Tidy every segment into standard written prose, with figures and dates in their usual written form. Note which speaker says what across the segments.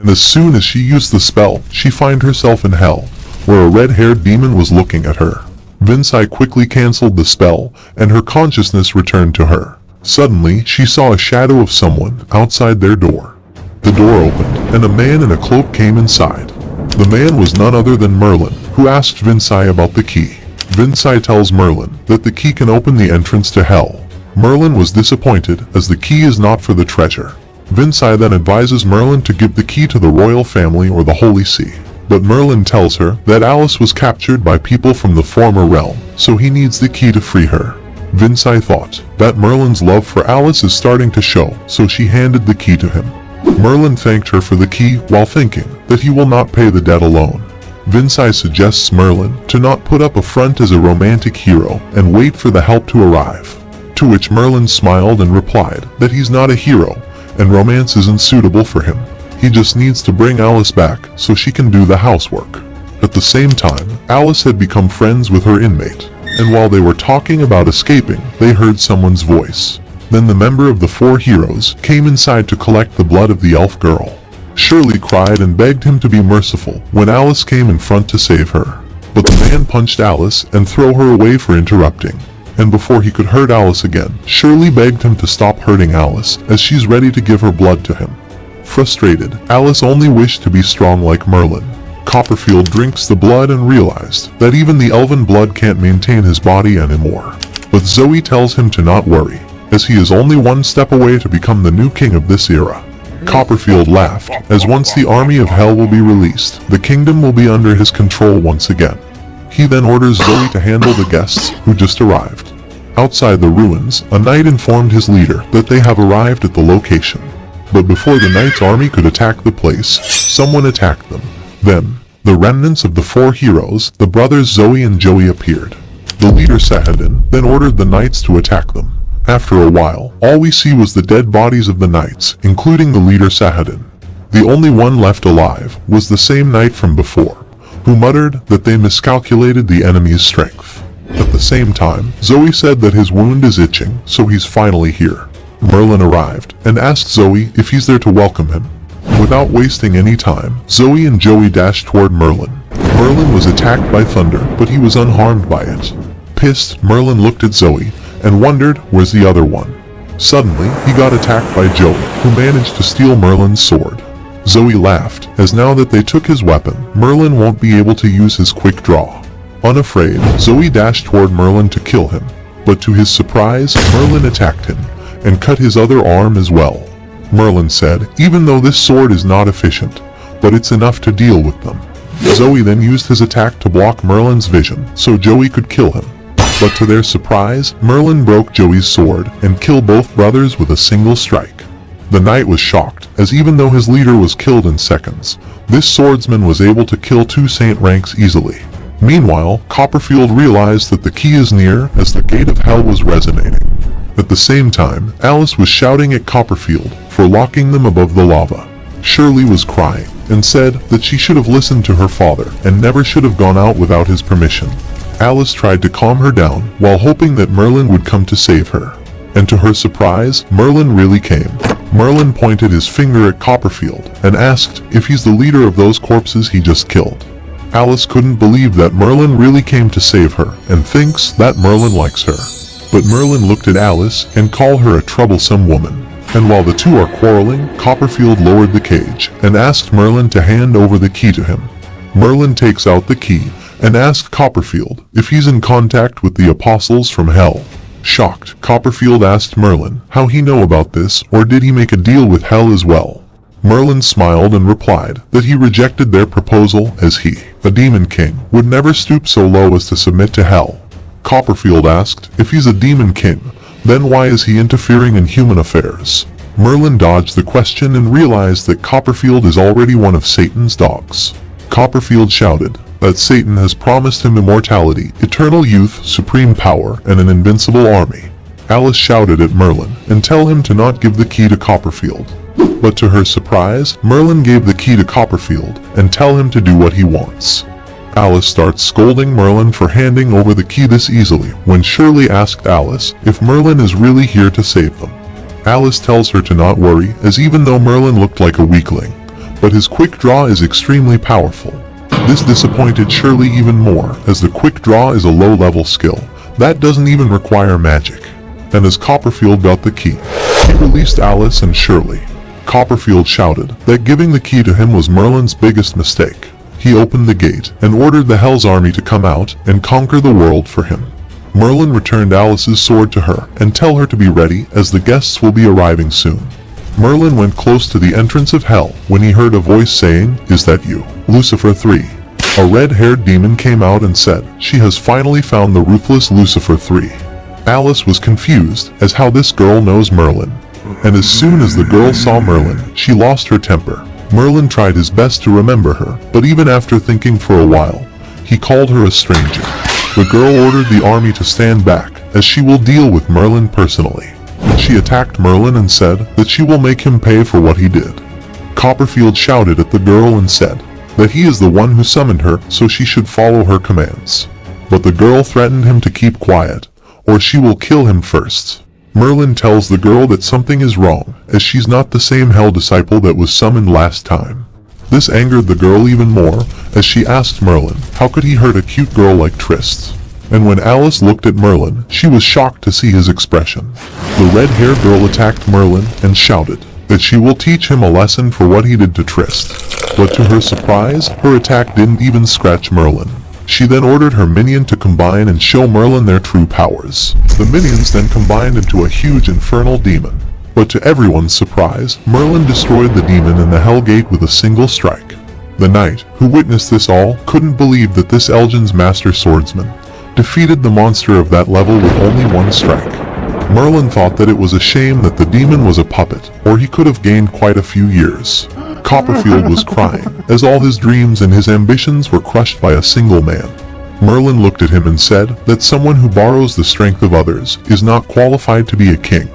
Speaker 1: and as soon as she used the spell, she found herself in hell, where a red-haired demon was looking at her. Vinsai quickly cancelled the spell, and her consciousness returned to her. Suddenly, she saw a shadow of someone outside their door. The door opened, and a man in a cloak came inside. The man was none other than Merlin, who asked Vinsai about the key. Vinsai tells Merlin that the key can open the entrance to hell. Merlin was disappointed, as the key is not for the treasure. Vinsai then advises Merlin to give the key to the royal family or the Holy See. But Merlin tells her that Alice was captured by people from the former realm, so he needs the key to free her. Vinsai thought that Merlin's love for Alice is starting to show, so she handed the key to him. Merlin thanked her for the key while thinking that he will not pay the debt alone. Vinsai suggests Merlin to not put up a front as a romantic hero and wait for the help to arrive. To which Merlin smiled and replied that he's not a hero, and romance isn't suitable for him. He just needs to bring Alice back so she can do the housework. At the same time, Alice had become friends with her inmate, and while they were talking about escaping, they heard someone's voice. Then the member of the 4 heroes came inside to collect the blood of the elf girl. Shirley cried and begged him to be merciful when Alice came in front to save her. But the man punched Alice and threw her away for interrupting. And before he could hurt Alice again, Shirley begged him to stop hurting Alice, as she's ready to give her blood to him. Frustrated, Alice only wished to be strong like Merlin. Copperfield drinks the blood and realized that even the elven blood can't maintain his body anymore. But Zoe tells him to not worry, as he is only one step away to become the new king of this era. Copperfield laughed, as once the army of hell will be released, the kingdom will be under his control once again. He then orders Zoe to handle the guests who just arrived. Outside the ruins, a knight informed his leader that they have arrived at the location. But before the knight's army could attack the place, someone attacked them. Then, the remnants of the 4 heroes, the brothers Zoe and Joey, appeared. The leader Sahadin then ordered the knights to attack them. After a while, all we see was the dead bodies of the knights, including the leader Sahadin. The only one left alive was the same knight from before, who muttered that they miscalculated the enemy's strength. At the same time, Zoe said that his wound is itching, so he's finally here. Merlin arrived and asked Zoe if he's there to welcome him. Without wasting any time, Zoe and Joey dashed toward Merlin. Merlin was attacked by thunder, but he was unharmed by it. Pissed, Merlin looked at Zoe and wondered where's the other one. Suddenly, he got attacked by Joey, who managed to steal Merlin's sword. Zoe laughed, as now that they took his weapon, Merlin won't be able to use his quick draw. Unafraid, Zoe dashed toward Merlin to kill him, but to his surprise, Merlin attacked him and cut his other arm as well. Merlin said, even though this sword is not efficient, but it's enough to deal with them. Zoe then used his attack to block Merlin's vision so Joey could kill him. But to their surprise, Merlin broke Joey's sword and killed both brothers with a single strike. The knight was shocked, as even though his leader was killed in seconds, this swordsman was able to kill 2 saint ranks easily. Meanwhile, Copperfield realized that the key is near, as the gate of hell was resonating. At the same time, Alice was shouting at Copperfield for locking them above the lava. Shirley was crying and said that she should have listened to her father and never should have gone out without his permission. Alice tried to calm her down while hoping that Merlin would come to save her. And to her surprise, Merlin really came. Merlin pointed his finger at Copperfield and asked if he's the leader of those corpses he just killed. Alice couldn't believe that Merlin really came to save her and thinks that Merlin likes her. But Merlin looked at Alice and called her a troublesome woman. And while the two are quarreling, Copperfield lowered the cage and asked Merlin to hand over the key to him. Merlin takes out the key and asks Copperfield if he's in contact with the apostles from hell. Shocked, Copperfield asked Merlin how he know about this, or did he make a deal with hell as well. Merlin smiled and replied that he rejected their proposal, as he, a demon king, would never stoop so low as to submit to hell. Copperfield asked if he's a demon king, then why is he interfering in human affairs? Merlin dodged the question and realized that Copperfield is already one of Satan's dogs. Copperfield shouted that Satan has promised him immortality, eternal youth, supreme power, and an invincible army. Alice shouted at Merlin and tell him to not give the key to Copperfield. But to her surprise, Merlin gave the key to Copperfield and tell him to do what he wants. Alice starts scolding Merlin for handing over the key this easily when Shirley asked Alice if Merlin is really here to save them. Alice tells her to not worry, as even though Merlin looked like a weakling, but his quick draw is extremely powerful. This disappointed Shirley even more, as the quick draw is a low-level skill that doesn't even require magic. And as Copperfield got the key, he released Alice and Shirley. Copperfield shouted that giving the key to him was Merlin's biggest mistake. He opened the gate and ordered the Hell's Army to come out and conquer the world for him. Merlin returned Alice's sword to her and tell her to be ready, as the guests will be arriving soon. Merlin went close to the entrance of hell when he heard a voice saying, "Is that you, Lucifer 3? A red-haired demon came out and said she has finally found the ruthless Lucifer 3. Alice was confused as how this girl knows Merlin. And as soon as the girl saw Merlin, she lost her temper. Merlin tried his best to remember her, but even after thinking for a while, he called her a stranger. The girl ordered the army to stand back, as she will deal with Merlin personally. She attacked Merlin and said that she will make him pay for what he did. Copperfield shouted at the girl and said that he is the one who summoned her, so she should follow her commands. But the girl threatened him to keep quiet, or she will kill him first. Merlin tells the girl that something is wrong, as she's not the same hell disciple that was summoned last time. This angered the girl even more, as she asked Merlin how could he hurt a cute girl like Trist. And when Alice looked at Merlin, she was shocked to see his expression. The red-haired girl attacked Merlin and shouted that she will teach him a lesson for what he did to Trist. But to her surprise, her attack didn't even scratch Merlin. She then ordered her minion to combine and show Merlin their true powers. The minions then combined into a huge infernal demon. But to everyone's surprise, Merlin destroyed the demon in the Hell Gate with a single strike. The knight, who witnessed this all, couldn't believe that this Elgin's master swordsman defeated the monster of that level with only one strike. Merlin thought that it was a shame that the demon was a puppet, or he could have gained quite a few years. Copperfield was crying, as all his dreams and his ambitions were crushed by a single man. Merlin looked at him and said that someone who borrows the strength of others is not qualified to be a king.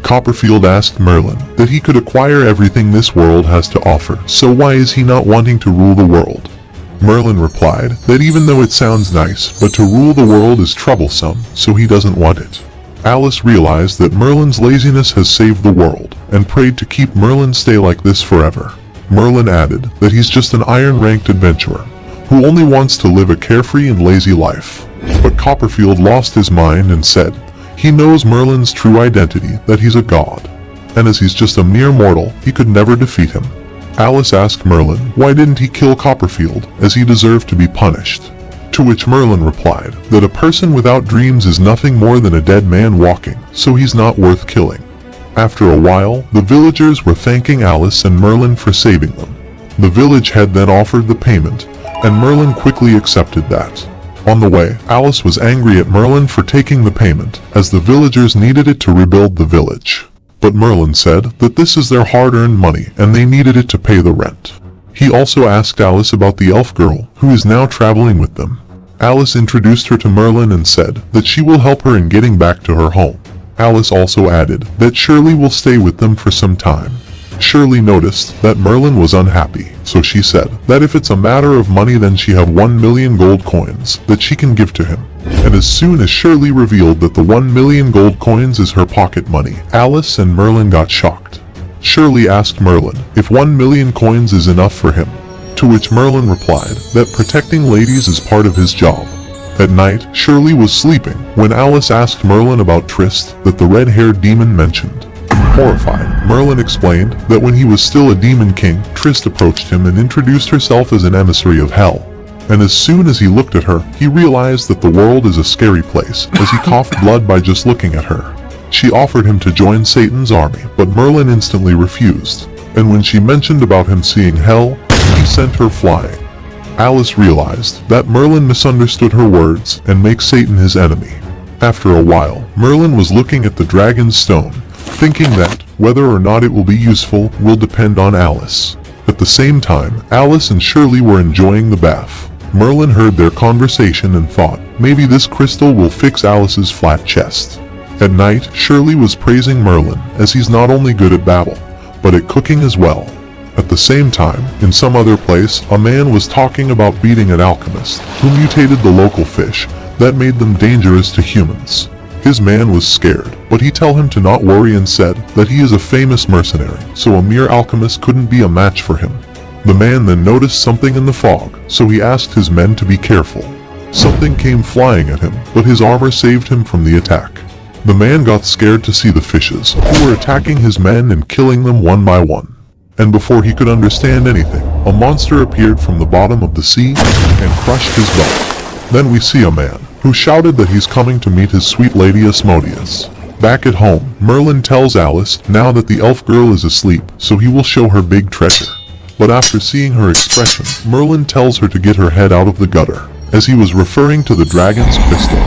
Speaker 1: Copperfield asked Merlin that he could acquire everything this world has to offer, so why is he not wanting to rule the world? Merlin replied that even though it sounds nice, but to rule the world is troublesome, so he doesn't want it. Alice realized that Merlin's laziness has saved the world, and prayed to keep Merlin stay like this forever. Merlin added that he's just an iron-ranked adventurer, who only wants to live a carefree and lazy life. But Copperfield lost his mind and said he knows Merlin's true identity, that he's a god, and as he's just a mere mortal, he could never defeat him. Alice asked Merlin why didn't he kill Copperfield, as he deserved to be punished. To which Merlin replied that a person without dreams is nothing more than a dead man walking, so he's not worth killing. After a while, the villagers were thanking Alice and Merlin for saving them. The village head then offered the payment, and Merlin quickly accepted that. On the way, Alice was angry at Merlin for taking the payment, as the villagers needed it to rebuild the village. But Merlin said that this is their hard-earned money and they needed it to pay the rent. He also asked Alice about the elf girl, who is now traveling with them. Alice introduced her to Merlin and said that she will help her in getting back to her home. Alice also added that Shirley will stay with them for some time. Shirley noticed that Merlin was unhappy, so she said that if it's a matter of money then she have 1 million gold coins that she can give to him. And as soon as Shirley revealed that the 1 million gold coins is her pocket money, Alice and Merlin got shocked. Shirley asked Merlin if 1 million coins is enough for him, to which Merlin replied that protecting ladies is part of his job. At night, Shirley was sleeping when Alice asked Merlin about Trist that the red-haired demon mentioned. Horrified, Merlin explained that when he was still a demon king, Trist approached him and introduced herself as an emissary of hell. And as soon as he looked at her, he realized that the world is a scary place, as he coughed blood by just looking at her. She offered him to join Satan's army, but Merlin instantly refused. And when she mentioned about him seeing hell, he sent her flying. Alice realized that Merlin misunderstood her words and makes Satan his enemy. After a while, Merlin was looking at the dragon's stone, thinking that whether or not it will be useful will depend on Alice. At the same time, Alice and Shirley were enjoying the bath. Merlin heard their conversation and thought maybe this crystal will fix Alice's flat chest. At night, Shirley was praising Merlin as he's not only good at battle, but at cooking as well. At the same time, in some other place, a man was talking about beating an alchemist who mutated the local fish that made them dangerous to humans. His man was scared, but he told him to not worry and said that he is a famous mercenary, so a mere alchemist couldn't be a match for him. The man then noticed something in the fog, so he asked his men to be careful. Something came flying at him, but his armor saved him from the attack. The man got scared to see the fishes, who were attacking his men and killing them one by one. And before he could understand anything, a monster appeared from the bottom of the sea and crushed his belly. Then we see a man, who shouted that he's coming to meet his sweet lady Asmodeus. Back at home, Merlin tells Alice now that the elf girl is asleep, so he will show her big treasure. But after seeing her expression, Merlin tells her to get her head out of the gutter, as he was referring to the dragon's crystal.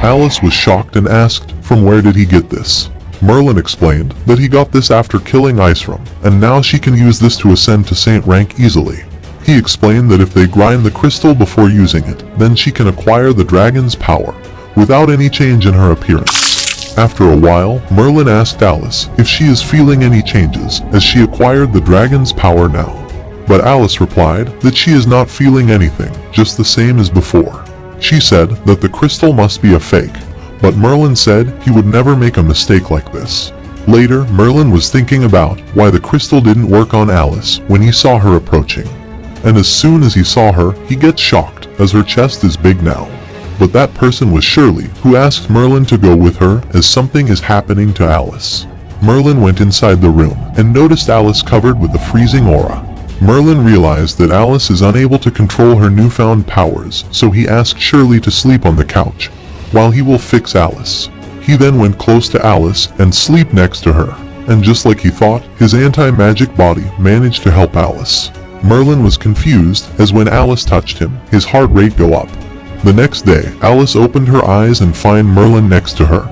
Speaker 1: Alice was shocked and asked, from where did he get this? Merlin explained that he got this after killing Iceram, and now she can use this to ascend to saint rank easily. He explained that if they grind the crystal before using it, then she can acquire the dragon's power, without any change in her appearance. After a while, Merlin asked Alice if she is feeling any changes, as she acquired the dragon's power now. But Alice replied that she is not feeling anything, just the same as before. She said that the crystal must be a fake, but Merlin said he would never make a mistake like this. Later, Merlin was thinking about why the crystal didn't work on Alice when he saw her approaching. And as soon as he saw her, he gets shocked, as her chest is big now. But that person was Shirley, who asked Merlin to go with her as something is happening to Alice. Merlin went inside the room and noticed Alice covered with a freezing aura. Merlin realized that Alice is unable to control her newfound powers, so he asked Shirley to sleep on the couch, while he will fix Alice. He then went close to Alice and sleep next to her, and just like he thought, his anti-magic body managed to help Alice. Merlin was confused, as when Alice touched him, his heart rate go up. The next day, Alice opened her eyes and find Merlin next to her,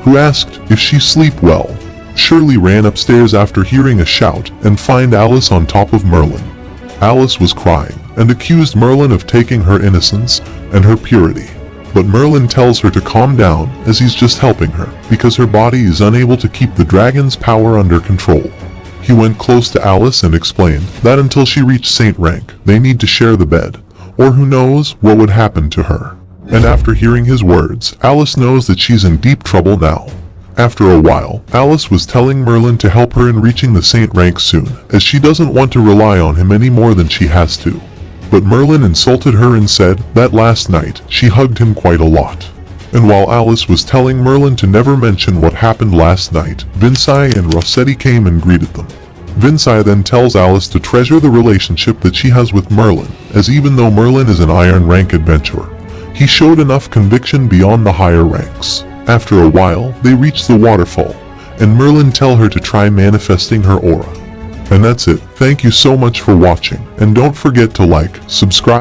Speaker 1: who asked if she sleep well. Shirley ran upstairs after hearing a shout and find Alice on top of Merlin. Alice was crying and accused Merlin of taking her innocence and her purity. But Merlin tells her to calm down, as he's just helping her, because her body is unable to keep the dragon's power under control. He went close to Alice and explained that until she reached saint rank, they need to share the bed, or who knows what would happen to her. And after hearing his words, Alice knows that she's in deep trouble now. After a while, Alice was telling Merlin to help her in reaching the saint rank soon, as she doesn't want to rely on him any more than she has to. But Merlin insulted her and said that last night she hugged him quite a lot. And while Alice was telling Merlin to never mention what happened last night, Vincai and Rossetti came and greeted them. Vincai then tells Alice to treasure the relationship that she has with Merlin, as even though Merlin is an iron rank adventurer, he showed enough conviction beyond the higher ranks. After a while, they reach the waterfall, and Merlin tell her to try manifesting her aura. And that's it. Thank you so much for watching, and don't forget to like, subscribe,